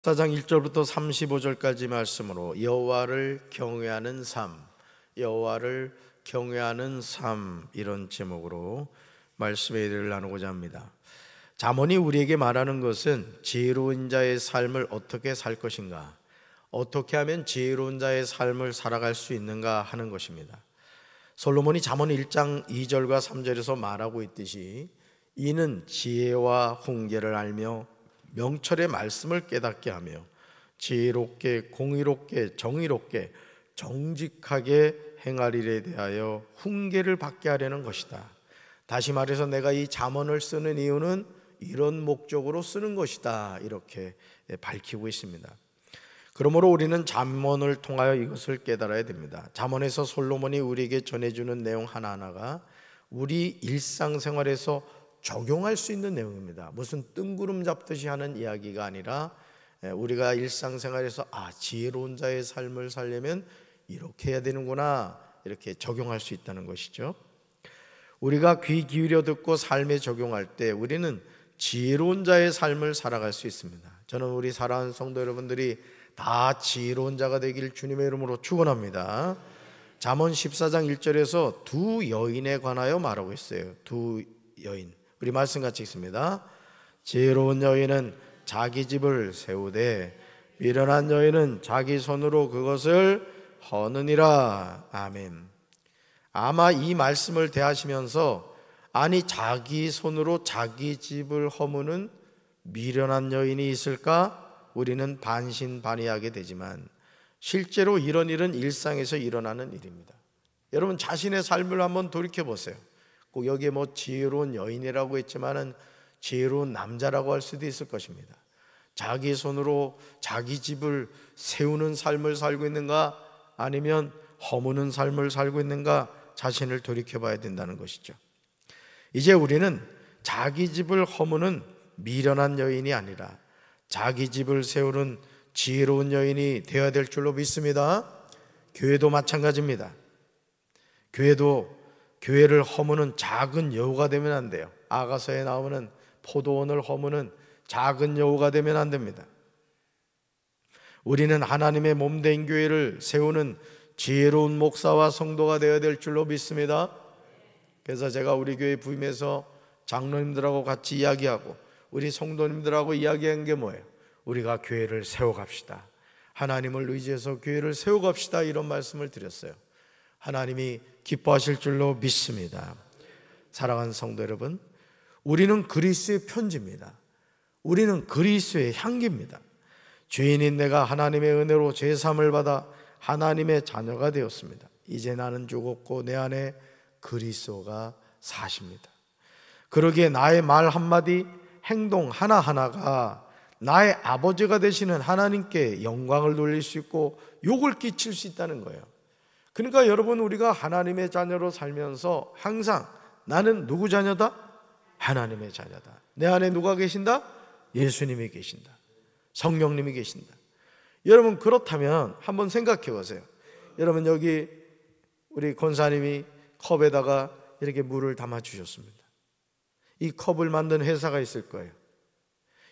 4장 1절부터 35절까지 말씀으로 여호와를 경외하는 삶, 여호와를 경외하는 삶, 이런 제목으로 말씀의 일을 나누고자 합니다. 잠언이 우리에게 말하는 것은 지혜로운 자의 삶을 어떻게 살 것인가, 어떻게 하면 지혜로운 자의 삶을 살아갈 수 있는가 하는 것입니다. 솔로몬이 잠언 1장 2절과 3절에서 말하고 있듯이 이는 지혜와 훈계를 알며 명철의 말씀을 깨닫게 하며 지혜롭게 공의롭게 정의롭게 정직하게 행할 일에 대하여 훈계를 받게 하려는 것이다. 다시 말해서 내가 이 잠언을 쓰는 이유는 이런 목적으로 쓰는 것이다, 이렇게 밝히고 있습니다. 그러므로 우리는 잠언을 통하여 이것을 깨달아야 됩니다. 잠언에서 솔로몬이 우리에게 전해주는 내용 하나하나가 우리 일상생활에서 적용할 수 있는 내용입니다. 무슨 뜬구름 잡듯이 하는 이야기가 아니라 우리가 일상생활에서 지혜로운 자의 삶을 살려면 이렇게 해야 되는구나, 이렇게 적용할 수 있다는 것이죠. 우리가 귀 기울여 듣고 삶에 적용할 때 우리는 지혜로운 자의 삶을 살아갈 수 있습니다. 저는 우리 사랑하는 성도 여러분들이 다 지혜로운 자가 되길 주님의 이름으로 축원합니다. 잠언 14장 1절에서 두 여인에 관하여 말하고 있어요. 두 여인, 우리 말씀 같이 읽습니다. 지혜로운 여인은 자기 집을 세우되 미련한 여인은 자기 손으로 그것을 허느니라. 아멘. 아마 이 말씀을 대하시면서 아니 자기 손으로 자기 집을 허무는 미련한 여인이 있을까? 우리는 반신반의하게 되지만 실제로 이런 일은 일상에서 일어나는 일입니다. 여러분 자신의 삶을 한번 돌이켜 보세요. 꼭 여기에 뭐 지혜로운 여인이라고 했지만은 지혜로운 남자라고 할 수도 있을 것입니다. 자기 손으로 자기 집을 세우는 삶을 살고 있는가, 아니면 허무는 삶을 살고 있는가, 자신을 돌이켜 봐야 된다는 것이죠. 이제 우리는 자기 집을 허무는 미련한 여인이 아니라 자기 집을 세우는 지혜로운 여인이 되어야 될 줄로 믿습니다. 교회도 마찬가지입니다. 교회를 허무는 작은 여우가 되면 안 돼요. 아가서에 나오는 포도원을 허무는 작은 여우가 되면 안 됩니다. 우리는 하나님의 몸된 교회를 세우는 지혜로운 목사와 성도가 되어야 될 줄로 믿습니다. 그래서 제가 우리 교회 부임해서 장로님들하고 같이 이야기하고 우리 성도님들하고 이야기한 게 뭐예요? 우리가 교회를 세워갑시다. 하나님을 의지해서 교회를 세워갑시다, 이런 말씀을 드렸어요. 하나님이 기뻐하실 줄로 믿습니다. 사랑하는 성도 여러분, 우리는 그리스도의 편지입니다. 우리는 그리스도의 향기입니다. 죄인인 내가 하나님의 은혜로 죄사함을 받아 하나님의 자녀가 되었습니다. 이제 나는 죽었고 내 안에 그리스도가 사십니다. 그러기에 나의 말 한마디, 행동 하나하나가 나의 아버지가 되시는 하나님께 영광을 돌릴 수 있고 욕을 끼칠 수 있다는 거예요. 그러니까 여러분, 우리가 하나님의 자녀로 살면서 항상 나는 누구 자녀다? 하나님의 자녀다. 내 안에 누가 계신다? 예수님이 계신다. 성령님이 계신다. 여러분, 그렇다면 한번 생각해 보세요. 여러분, 여기 우리 권사님이 컵에다가 이렇게 물을 담아 주셨습니다. 이 컵을 만든 회사가 있을 거예요.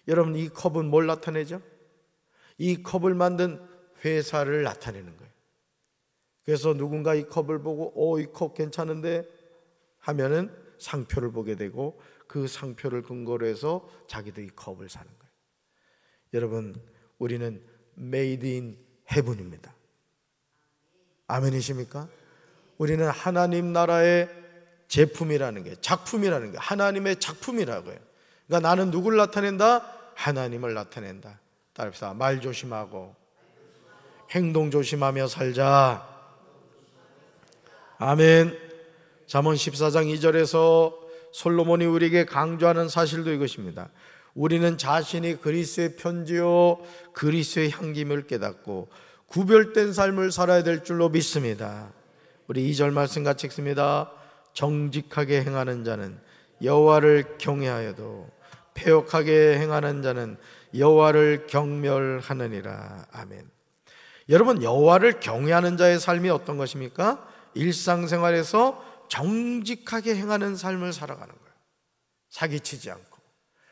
여러분, 이 컵은 뭘 나타내죠? 이 컵을 만든 회사를 나타내는 거예요. 그래서 누군가 이 컵을 보고 이 컵 괜찮은데 하면은 상표를 보게 되고 그 상표를 근거로 해서 자기도 이 컵을 사는 거예요. 여러분, 우리는 메이드 인 헤븐입니다. 아멘이십니까? 우리는 하나님 나라의 제품이라는 게, 작품이라는 게 하나님의 작품이라고요. 그러니까 나는 누구를 나타낸다? 하나님을 나타낸다. 따라합시다. 말 조심하고 행동 조심하며 살자. 아멘. 잠언 14장 2절에서 솔로몬이 우리에게 강조하는 사실도 이것입니다. 우리는 자신이 그리스도의 편지요 그리스도의 향김을 깨닫고 구별된 삶을 살아야 될 줄로 믿습니다. 우리 2절 말씀 같이 읽습니다. 정직하게 행하는 자는 여호와를 경외하여도 패역하게 행하는 자는 여호와를 경멸하느니라. 아멘. 여러분, 여호와를 경외하는 자의 삶이 어떤 것입니까? 일상생활에서 정직하게 행하는 삶을 살아가는 거예요. 사기치지 않고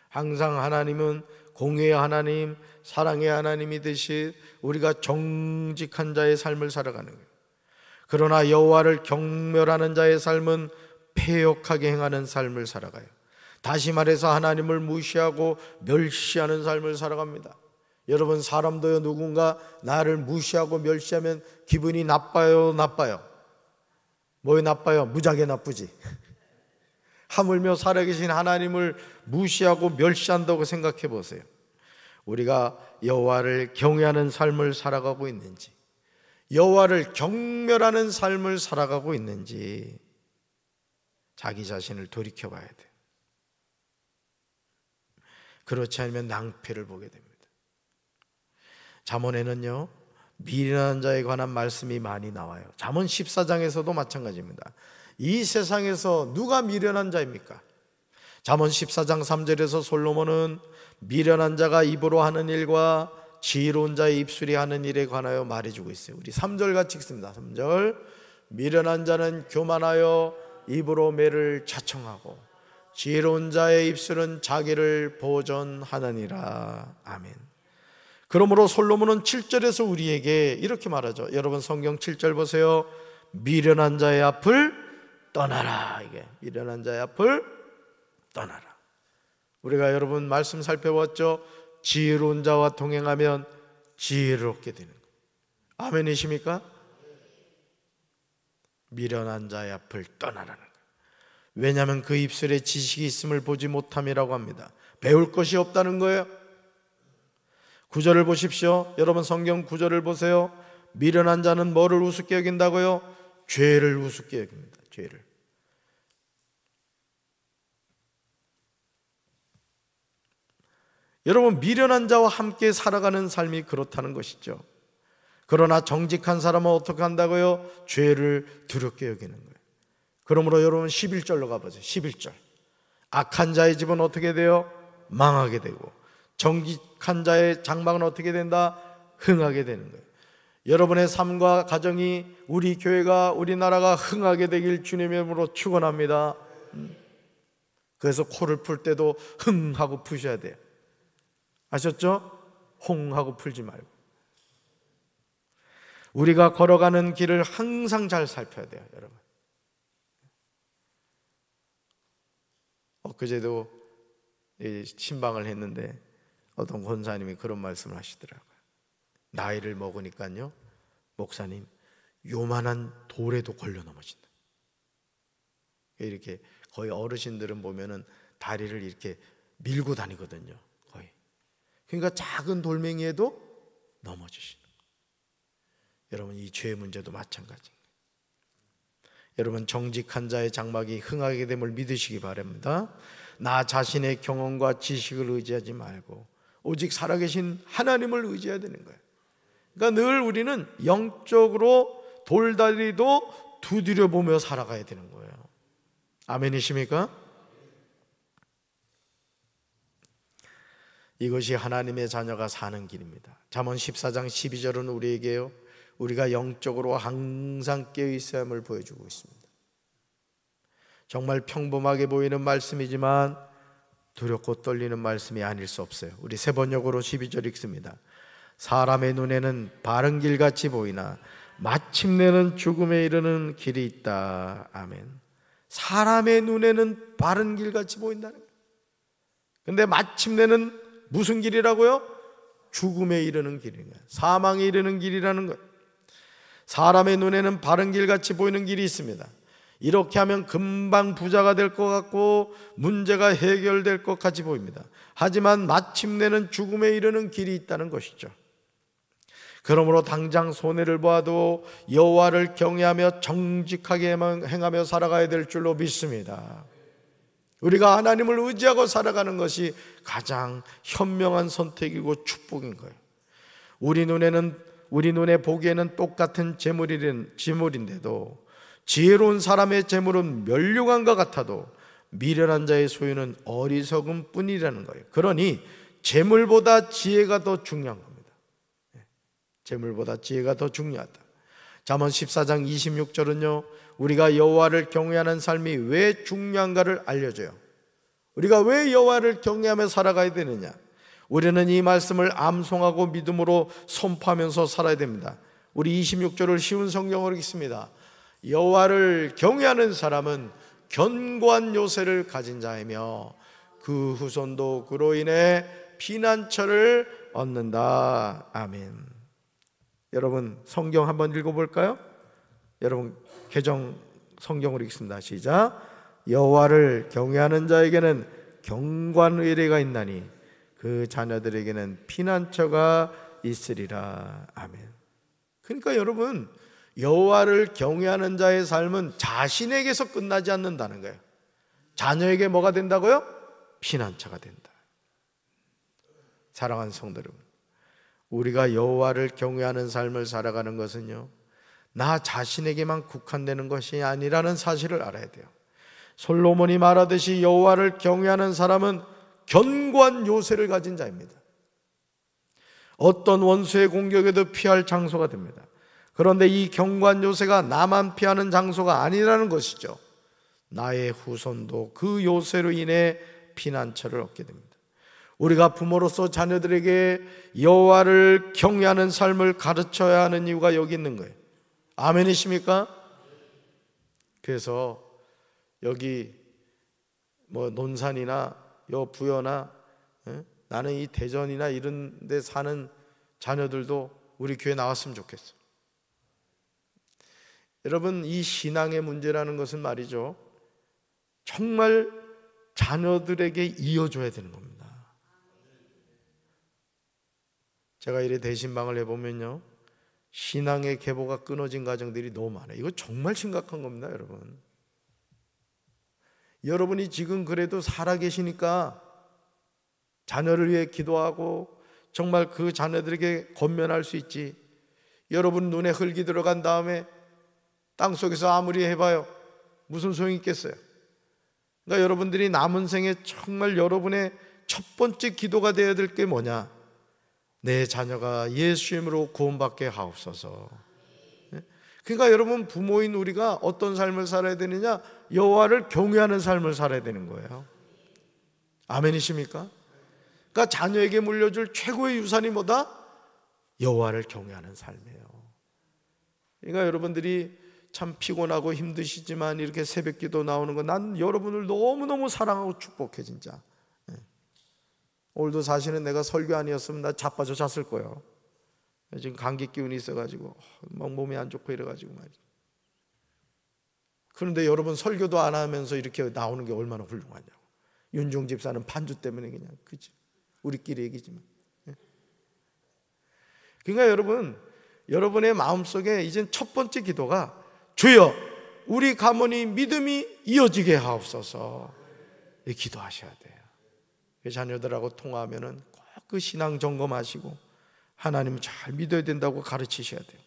항상 하나님은 공의의 하나님, 사랑의 하나님이 되신 우리가 정직한 자의 삶을 살아가는 거예요. 그러나 여호와를 경멸하는 자의 삶은 패역하게 행하는 삶을 살아가요. 다시 말해서 하나님을 무시하고 멸시하는 삶을 살아갑니다. 여러분, 사람도요, 누군가 나를 무시하고 멸시하면 기분이 나빠요, 나빠요? 뭐에 나빠요? 무지하게 나쁘지. 하물며 살아계신 하나님을 무시하고 멸시한다고 생각해 보세요. 우리가 여호와를 경외하는 삶을 살아가고 있는지, 여호와를 경멸하는 삶을 살아가고 있는지 자기 자신을 돌이켜 봐야 돼요. 그렇지 않으면 낭패를 보게 됩니다. 잠언에는요, 미련한 자에 관한 말씀이 많이 나와요. 잠언 14장에서도 마찬가지입니다. 이 세상에서 누가 미련한 자입니까? 잠언 14장 3절에서 솔로몬은 미련한 자가 입으로 하는 일과 지혜로운 자의 입술이 하는 일에 관하여 말해주고 있어요. 우리 3절 같이 읽습니다. 3절, 미련한 자는 교만하여 입으로 매를 자청하고 지혜로운 자의 입술은 자기를 보전하느니라. 아멘. 그러므로 솔로몬은 7절에서 우리에게 이렇게 말하죠. 여러분, 성경 7절 보세요. 미련한 자의 앞을 떠나라. 이게 미련한 자의 앞을 떠나라. 우리가 여러분 말씀 살펴봤죠. 지혜로운 자와 동행하면 지혜를 얻게 되는 거예요. 아멘이십니까? 미련한 자의 앞을 떠나라는 거예요. 왜냐하면 그 입술에 지식이 있음을 보지 못함이라고 합니다. 배울 것이 없다는 거예요. 9절을 보십시오. 여러분, 성경 9절을 보세요. 미련한 자는 뭐를 우습게 여긴다고요? 죄를 우습게 여깁니다. 죄를. 여러분, 미련한 자와 함께 살아가는 삶이 그렇다는 것이죠. 그러나 정직한 사람은 어떻게 한다고요? 죄를 두렵게 여기는 거예요. 그러므로 여러분 11절로 가보세요. 11절. 악한 자의 집은 어떻게 돼요? 망하게 되고, 정직한 자의 장막은 어떻게 된다? 흥하게 되는 거예요. 여러분의 삶과 가정이, 우리 교회가, 우리나라가 흥하게 되길 주님의 이름으로 축원합니다. 그래서 코를 풀 때도 흥 하고 푸셔야 돼요. 아셨죠? 홍 하고 풀지 말고. 우리가 걸어가는 길을 항상 잘 살펴야 돼요, 여러분. 엊그제도 신방을 했는데 어떤 권사님이 그런 말씀을 하시더라고요. 나이를 먹으니까요, 목사님, 요만한 돌에도 걸려 넘어진다. 이렇게 거의 어르신들은 보면은 다리를 이렇게 밀고 다니거든요, 거의. 그러니까 작은 돌멩이에도 넘어지시는 거예요. 여러분, 이 죄 문제도 마찬가지입니다. 여러분, 정직한 자의 장막이 흥하게 됨을 믿으시기 바랍니다. 나 자신의 경험과 지식을 의지하지 말고 오직 살아계신 하나님을 의지해야 되는 거예요. 그러니까 늘 우리는 영적으로 돌다리도 두드려 보며 살아가야 되는 거예요. 아멘이십니까? 이것이 하나님의 자녀가 사는 길입니다. 잠언 14장 12절은 우리에게요, 우리가 영적으로 항상 깨어 있어야 함을 보여주고 있습니다. 정말 평범하게 보이는 말씀이지만 두렵고 떨리는 말씀이 아닐 수 없어요. 우리 세 번역으로 12절 읽습니다. 사람의 눈에는 바른 길같이 보이나 마침내는 죽음에 이르는 길이 있다. 아멘. 사람의 눈에는 바른 길같이 보인다는 거예요. 근데 마침내는 무슨 길이라고요? 죽음에 이르는 길인 거예요. 사망에 이르는 길이라는 거예요. 사람의 눈에는 바른 길같이 보이는 길이 있습니다. 이렇게 하면 금방 부자가 될 것 같고 문제가 해결될 것 같이 보입니다. 하지만 마침내는 죽음에 이르는 길이 있다는 것이죠. 그러므로 당장 손해를 보아도 여호와를 경외하며 정직하게 행하며 살아가야 될 줄로 믿습니다. 우리가 하나님을 의지하고 살아가는 것이 가장 현명한 선택이고 축복인 거예요. 우리 눈에 보기에는 똑같은 재물인데도 지혜로운 사람의 재물은 멸류관과 같아도 미련한 자의 소유는 어리석음 뿐이라는 거예요. 그러니 재물보다 지혜가 더 중요한 겁니다. 재물보다 지혜가 더 중요하다. 잠언 14장 26절은요, 우리가 여호와를 경외하는 삶이 왜 중요한가를 알려줘요. 우리가 왜 여호와를 경외하며 살아가야 되느냐? 우리는 이 말씀을 암송하고 믿음으로 선포하면서 살아야 됩니다. 우리 26절을 쉬운 성경으로 읽습니다. 여호와를 경외하는 사람은 견고한 요새를 가진 자이며 그 후손도 그로 인해 피난처를 얻는다. 아멘. 여러분 성경 한번 읽어볼까요? 여러분 개정 성경으로 읽습니다. 시작. 여호와를 경외하는 자에게는 견고한 의뢰가 있나니 그 자녀들에게는 피난처가 있으리라. 아멘. 그러니까 여러분, 여호와를 경외하는 자의 삶은 자신에게서 끝나지 않는다는 거예요. 자녀에게 뭐가 된다고요? 피난처가 된다. 사랑하는 성도 여러분, 우리가 여호와를 경외하는 삶을 살아가는 것은요, 나 자신에게만 국한되는 것이 아니라는 사실을 알아야 돼요. 솔로몬이 말하듯이 여호와를 경외하는 사람은 견고한 요새를 가진 자입니다. 어떤 원수의 공격에도 피할 장소가 됩니다. 그런데 이 견고한 요새가 나만 피하는 장소가 아니라는 것이죠. 나의 후손도 그 요새로 인해 피난처를 얻게 됩니다. 우리가 부모로서 자녀들에게 여호와를 경외하는 삶을 가르쳐야 하는 이유가 여기 있는 거예요. 아멘이십니까? 그래서 여기 뭐 논산이나 요 부여나 나는 이 대전이나 이런 데 사는 자녀들도 우리 교회 나왔으면 좋겠어요. 여러분, 이 신앙의 문제라는 것은 말이죠, 정말 자녀들에게 이어줘야 되는 겁니다. 제가 이래 대신방을 해보면요, 신앙의 계보가 끊어진 가정들이 너무 많아요. 이거 정말 심각한 겁니다, 여러분. 여러분이 지금 그래도 살아계시니까 자녀를 위해 기도하고 정말 그 자녀들에게 권면할 수 있지. 여러분 눈에 흙이 들어간 다음에 땅속에서 아무리 해봐요, 무슨 소용이 있겠어요? 그러니까 여러분들이 남은 생에 정말 여러분의 첫 번째 기도가 되어야 될 게 뭐냐? 내 자녀가 예수 이름으로 구원받게 하옵소서. 그러니까 여러분, 부모인 우리가 어떤 삶을 살아야 되느냐? 여호와를 경외하는 삶을 살아야 되는 거예요. 아멘이십니까? 그러니까 자녀에게 물려줄 최고의 유산이 뭐다? 여호와를 경외하는 삶이에요. 그러니까 여러분들이 참 피곤하고 힘드시지만 이렇게 새벽기도 나오는 거, 난 여러분을 너무너무 사랑하고 축복해 진짜. 오늘도 사실은 내가 설교 아니었으면 나 자빠져 잤을 거예요. 지금 감기 기운이 있어가지고 막 몸이 안 좋고 이래가지고 말이죠. 그런데 여러분 설교도 안 하면서 이렇게 나오는 게 얼마나 훌륭하냐고. 윤종 집사는 반주 때문에 그냥, 그치? 우리끼리 얘기지만. 그러니까 여러분, 여러분의 마음속에 이젠 첫 번째 기도가 주여 우리 가문이 믿음이 이어지게 하옵소서, 기도하셔야 돼요. 자녀들하고 통화하면은 꼭 그 신앙 점검하시고 하나님을 잘 믿어야 된다고 가르치셔야 돼요.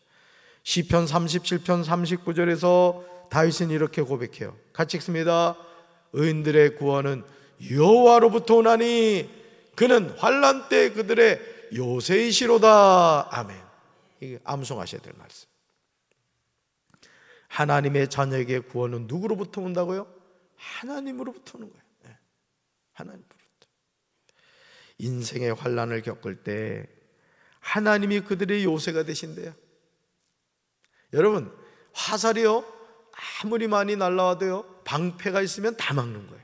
시편 37편 39절에서 다윗은 이렇게 고백해요. 같이 읽습니다. 의인들의 구원은 여호와로부터 오나니 그는 환난 때 그들의 요새이시로다. 아멘. 이게 암송하셔야 될 말씀. 하나님의 자녀에게 구원은 누구로부터 온다고요? 하나님으로부터 오는 거예요. 네. 하나님으로부터. 인생의 환난을 겪을 때 하나님이 그들의 요새가 되신대요. 여러분, 화살이요 아무리 많이 날라와도요 방패가 있으면 다 막는 거예요.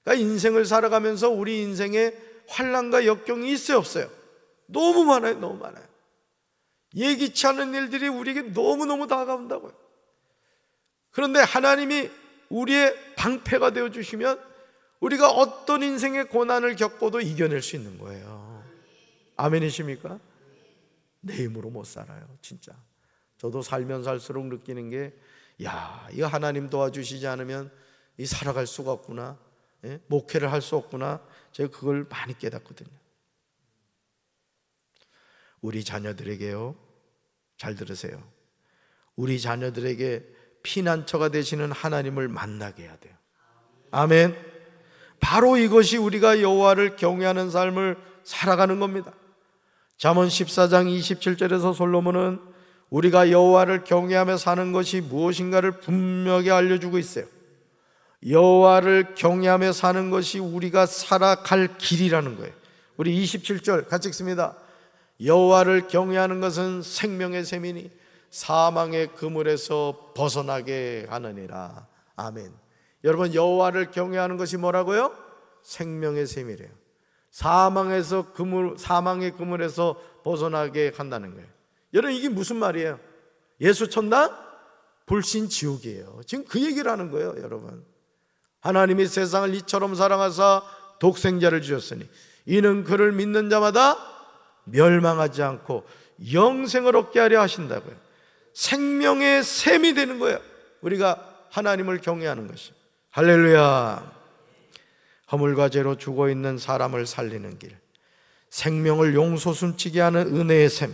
그러니까 인생을 살아가면서 우리 인생에 환난과 역경이 있어요, 없어요? 너무 많아요. 너무 많아요. 예기치 않은 일들이 우리에게 너무너무 다가온다고요. 그런데 하나님이 우리의 방패가 되어주시면 우리가 어떤 인생의 고난을 겪어도 이겨낼 수 있는 거예요. 아멘이십니까? 내 힘으로 못 살아요, 진짜. 저도 살면 살수록 느끼는 게, 야, 이거 하나님 도와주시지 않으면 이 살아갈 수가 없구나, 목회를 할 수 없구나. 제가 그걸 많이 깨닫거든요. 우리 자녀들에게요, 잘 들으세요, 우리 자녀들에게 피난처가 되시는 하나님을 만나게 해야 돼요. 아멘. 바로 이것이 우리가 여호와를 경외하는 삶을 살아가는 겁니다. 잠언 14장 27절에서 솔로몬은 우리가 여호와를 경외하며 사는 것이 무엇인가를 분명히 알려주고 있어요. 여호와를 경외하며 사는 것이 우리가 살아갈 길이라는 거예요. 우리 27절 같이 읽습니다. 여호와를 경외하는 것은 생명의 셈이니 사망의 그물에서 벗어나게 하느니라. 아멘. 여러분, 여호와를 경외하는 것이 뭐라고요? 생명의 셈이래요. 사망의 그물에서 벗어나게 한다는 거예요. 여러분, 이게 무슨 말이에요? 예수 천당, 불신 지옥이에요. 지금 그 얘기를 하는 거예요, 여러분. 하나님이 세상을 이처럼 사랑하사 독생자를 주셨으니 이는 그를 믿는 자마다 멸망하지 않고 영생을 얻게 하려 하신다고요. 생명의 셈이 되는 거예요, 우리가 하나님을 경외하는 것이. 할렐루야. 허물과 죄로 죽어있는 사람을 살리는 길, 생명을 용서 숨치게 하는 은혜의 셈,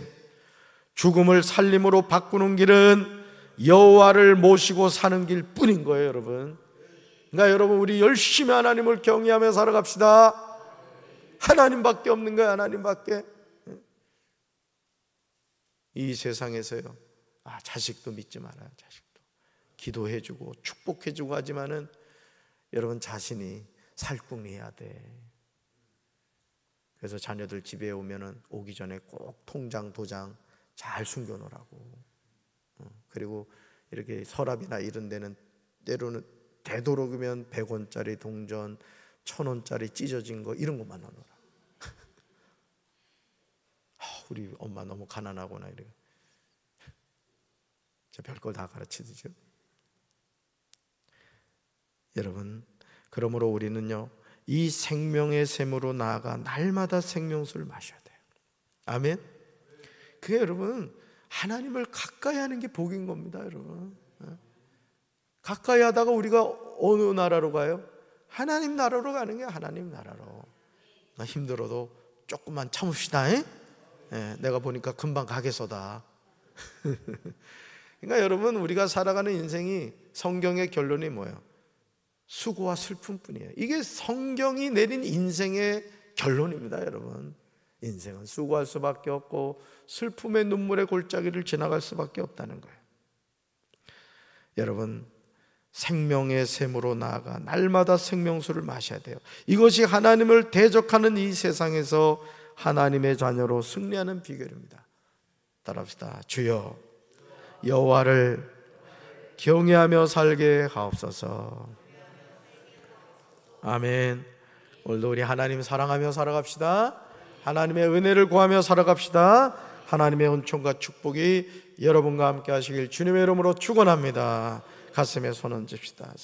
죽음을 살림으로 바꾸는 길은 여호와를 모시고 사는 길 뿐인 거예요, 여러분. 그러니까 여러분, 우리 열심히 하나님을 경외하며 살아갑시다. 하나님밖에 없는 거예요, 하나님밖에. 이 세상에서요, 자식도 믿지 말아요. 자식도 기도해주고 축복해주고 하지만은 여러분, 자신이 살궁해야 돼. 그래서 자녀들 집에 오면은 오기 전에 꼭 통장 도장 잘 숨겨놓으라고. 그리고 이렇게 서랍이나 이런 데는 때로는 되도록이면 100원짜리 동전, 1000원짜리 찢어진 거 이런 것만 넣어놓으라. 우리 엄마 너무 가난하구나 이래. 별걸 다 가르치죠. 여러분, 그러므로 우리는요, 이 생명의 샘으로 나아가 날마다 생명수를 마셔야 돼요. 아멘. 그게 여러분, 하나님을 가까이 하는 게 복인 겁니다, 여러분. 가까이 하다가 우리가 어느 나라로 가요? 하나님 나라로 가는 게 하나님 나라로. 힘들어도 조금만 참읍시다. 내가 보니까 금방 가겠소다. 그러니까 여러분, 우리가 살아가는 인생이 성경의 결론이 뭐예요? 수고와 슬픔뿐이에요. 이게 성경이 내린 인생의 결론입니다, 여러분. 인생은 수고할 수밖에 없고 슬픔의 눈물의 골짜기를 지나갈 수밖에 없다는 거예요. 여러분, 생명의 샘으로 나아가 날마다 생명수를 마셔야 돼요. 이것이 하나님을 대적하는 이 세상에서 하나님의 자녀로 승리하는 비결입니다. 따라합시다. 주여, 여호와를 경외하며 살게 하옵소서. 아멘. 오늘도 우리 하나님 사랑하며 살아갑시다. 하나님의 은혜를 구하며 살아갑시다. 하나님의 은총과 축복이 여러분과 함께 하시길 주님의 이름으로 축원합니다. 가슴에 손 얹읍시다.